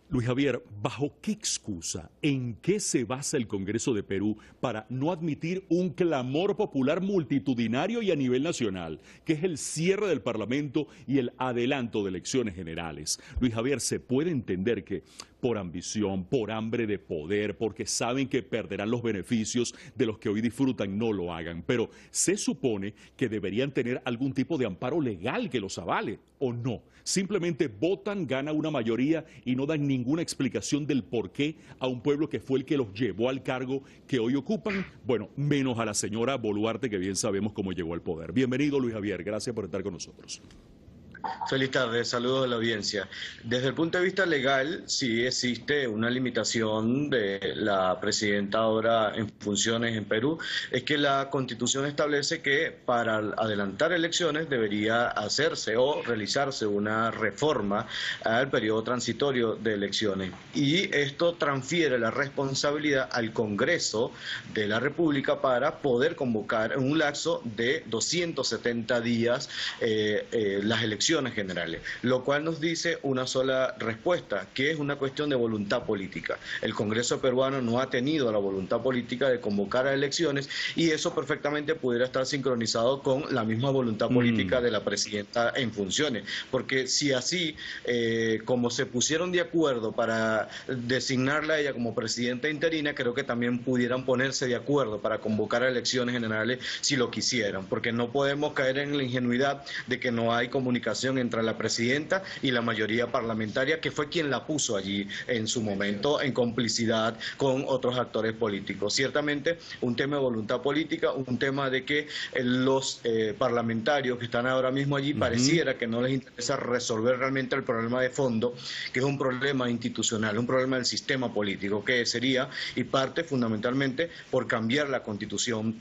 Luis Javier, ¿bajo qué excusa, en qué se basa el Congreso de Perú para no admitir un clamor popular multitudinario y a nivel nacional, que es el cierre del Parlamento y el adelanto de elecciones generales? Luis Javier, se puede entender que por ambición, por hambre de poder, porque saben que perderán los beneficios de los que hoy disfrutan, no lo hagan. Pero se supone que deberían tener algún tipo de amparo legal que los avale, ¿o no? Simplemente votan, gana una mayoría y no dan ninguna explicación del por qué a un pueblo que fue el que los llevó al cargo que hoy ocupan, bueno, menos a la señora Boluarte, que bien sabemos cómo llegó al poder. Bienvenido, Luis Javier, gracias por estar con nosotros. Feliz tarde, saludos a la audiencia. Desde el punto de vista legal, sí existe una limitación de la presidenta ahora en funciones en Perú, es que la Constitución establece que para adelantar elecciones debería hacerse o realizarse una reforma al periodo transitorio de elecciones. Y esto transfiere la responsabilidad al Congreso de la República para poder convocar en un lapso de 270 días las elecciones generales, lo cual nos dice una sola respuesta, que es una cuestión de voluntad política. El Congreso peruano no ha tenido la voluntad política de convocar a elecciones y eso perfectamente pudiera estar sincronizado con la misma voluntad política de la presidenta en funciones, porque si así, como se pusieron de acuerdo para designarla a ella como presidenta interina, creo que también pudieran ponerse de acuerdo para convocar a elecciones generales si lo quisieran, porque no podemos caer en la ingenuidad de que no hay comunicación entre la presidenta y la mayoría parlamentaria, que fue quien la puso allí en su momento en complicidad con otros actores políticos. Ciertamente un tema de voluntad política, un tema de que los parlamentarios que están ahora mismo allí pareciera que no les interesa resolver realmente el problema de fondo, que es un problema institucional, un problema del sistema político, que sería y parte fundamentalmente por cambiar la Constitución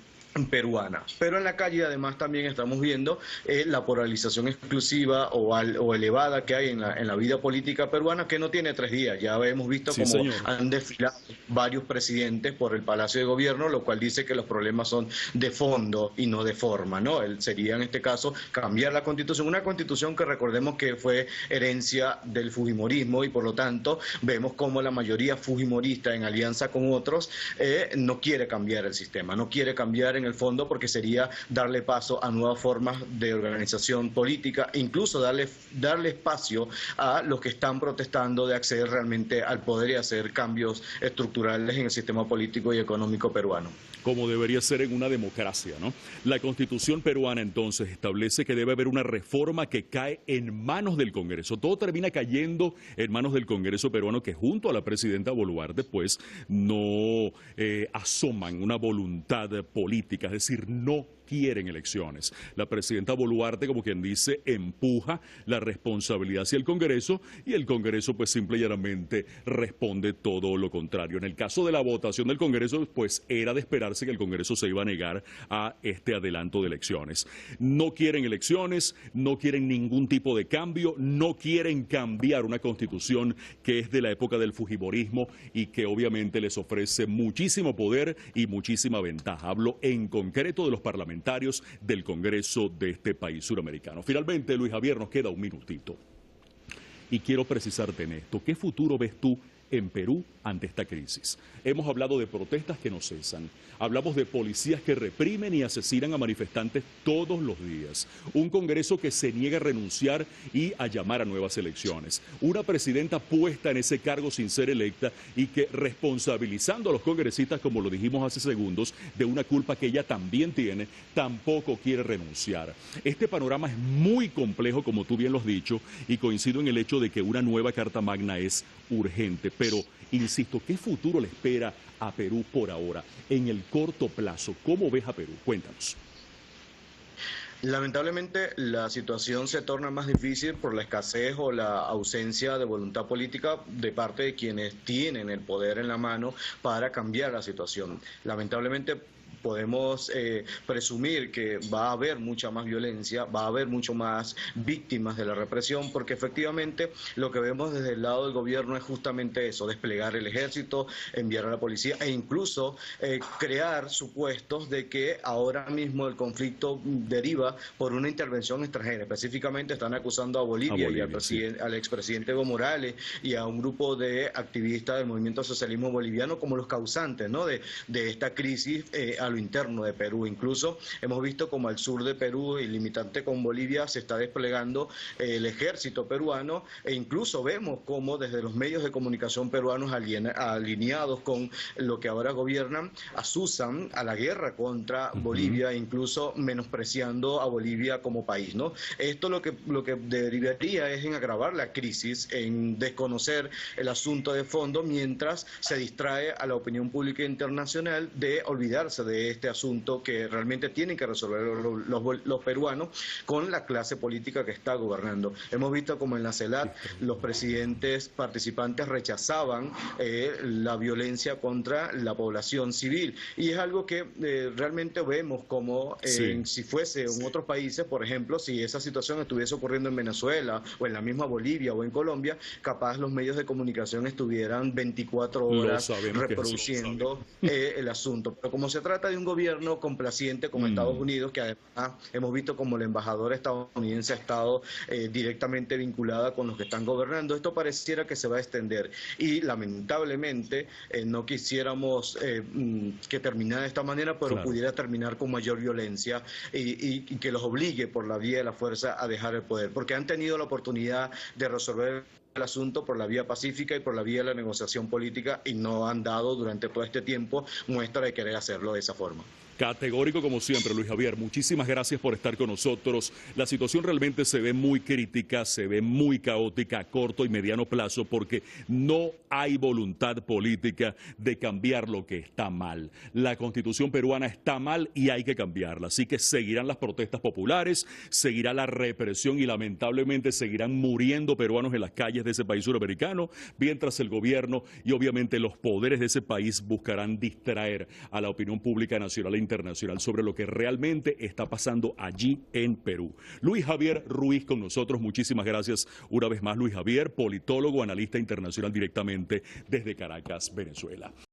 peruana. Pero en la calle además también estamos viendo la polarización exclusiva o elevada que hay en la vida política peruana, que no tiene 3 días. Ya hemos visto Sí, como señor. han desfilado varios presidentes por el Palacio de Gobierno, lo cual dice que los problemas son de fondo y no de forma, ¿no? Sería en este caso cambiar la Constitución, una Constitución que recordemos que fue herencia del fujimorismo y por lo tanto vemos como la mayoría fujimorista en alianza con otros no quiere cambiar el sistema, no quiere cambiar en el fondo, porque sería darle paso a nuevas formas de organización política, incluso darle espacio a los que están protestando de acceder realmente al poder y hacer cambios estructurales en el sistema político y económico peruano. Como debería ser en una democracia, ¿no? La Constitución peruana entonces establece que debe haber una reforma que cae en manos del Congreso. Todo termina cayendo en manos del Congreso peruano, que junto a la presidenta Boluarte pues no asoman una voluntad política, es decir, no quieren elecciones. La presidenta Boluarte, como quien dice, empuja la responsabilidad hacia el Congreso y el Congreso pues simple y llanamente responde todo lo contrario. En el caso de la votación del Congreso, pues era de esperarse que el Congreso se iba a negar a este adelanto de elecciones. No quieren elecciones, no quieren ningún tipo de cambio, no quieren cambiar una constitución que es de la época del fujimorismo y que obviamente les ofrece muchísimo poder y muchísima ventaja. Hablo en concreto de los parlamentarios del Congreso de este país suramericano. Finalmente, Luis Javier, nos queda un minutito. Y quiero precisarte en esto. ¿Qué futuro ves tú en Perú ante esta crisis? Hemos hablado de protestas que no cesan. Hablamos de policías que reprimen y asesinan a manifestantes todos los días. Un Congreso que se niega a renunciar y a llamar a nuevas elecciones. Una presidenta puesta en ese cargo sin ser electa y que, responsabilizando a los congresistas, como lo dijimos hace segundos, de una culpa que ella también tiene, tampoco quiere renunciar. Este panorama es muy complejo, como tú bien lo has dicho, y coincido en el hecho de que una nueva Carta Magna es urgente. Pero, insisto, ¿qué futuro le espera a Perú por ahora? En el corto plazo, ¿cómo ves a Perú? Cuéntanos. Lamentablemente la situación se torna más difícil por la escasez o la ausencia de voluntad política de parte de quienes tienen el poder en la mano para cambiar la situación. Lamentablemente podemos presumir que va a haber mucha más violencia, va a haber mucho más víctimas de la represión, porque efectivamente lo que vemos desde el lado del gobierno es justamente eso, desplegar el ejército, enviar a la policía e incluso crear supuestos de que ahora mismo el conflicto deriva por una intervención extranjera. Específicamente están acusando a Bolivia y al expresidente Evo Morales y a un grupo de activistas del movimiento socialismo boliviano como los causantes, ¿no?, de esta crisis a lo interno de Perú. Incluso hemos visto como al sur de Perú y limitante con Bolivia se está desplegando el ejército peruano, e incluso vemos como desde los medios de comunicación peruanos alineados con lo que ahora gobiernan asusan a la guerra contra Bolivia, incluso menospreciando a Bolivia como país, ¿no? Esto lo que derivaría es en agravar la crisis, en desconocer el asunto de fondo, mientras se distrae a la opinión pública internacional de olvidarse de este asunto que realmente tienen que resolver los peruanos con la clase política que está gobernando. Hemos visto como en la CELAC los presidentes participantes rechazaban la violencia contra la población civil, y es algo que realmente vemos como si fuese en otros países, por ejemplo, si esa situación estuviese ocurriendo en Venezuela o en la misma Bolivia o en Colombia, capaz los medios de comunicación estuvieran 24 horas reproduciendo el asunto. Pero como se trata de un gobierno complaciente como Estados Unidos, que además hemos visto como la embajadora estadounidense ha estado directamente vinculada con los que están gobernando, esto pareciera que se va a extender, y lamentablemente no quisiéramos que terminara de esta manera, pero pudiera terminar con mayor violencia y que los obligue por la vía de la fuerza a dejar el poder, porque han tenido la oportunidad de resolver el asunto por la vía pacífica y por la vía de la negociación política, y no han dado durante todo este tiempo muestra de querer hacerlo de esa forma. Categórico como siempre, Luis Javier. Muchísimas gracias por estar con nosotros. La situación realmente se ve muy crítica, se ve muy caótica a corto y mediano plazo, porque no hay voluntad política de cambiar lo que está mal. La Constitución peruana está mal y hay que cambiarla. Así que seguirán las protestas populares, seguirá la represión y lamentablemente seguirán muriendo peruanos en las calles de ese país suramericano, mientras el gobierno y obviamente los poderes de ese país buscarán distraer a la opinión pública nacional e internacional sobre lo que realmente está pasando allí en Perú. Luis Javier Ruiz con nosotros, muchísimas gracias una vez más, Luis Javier, politólogo, analista internacional directamente desde Caracas, Venezuela.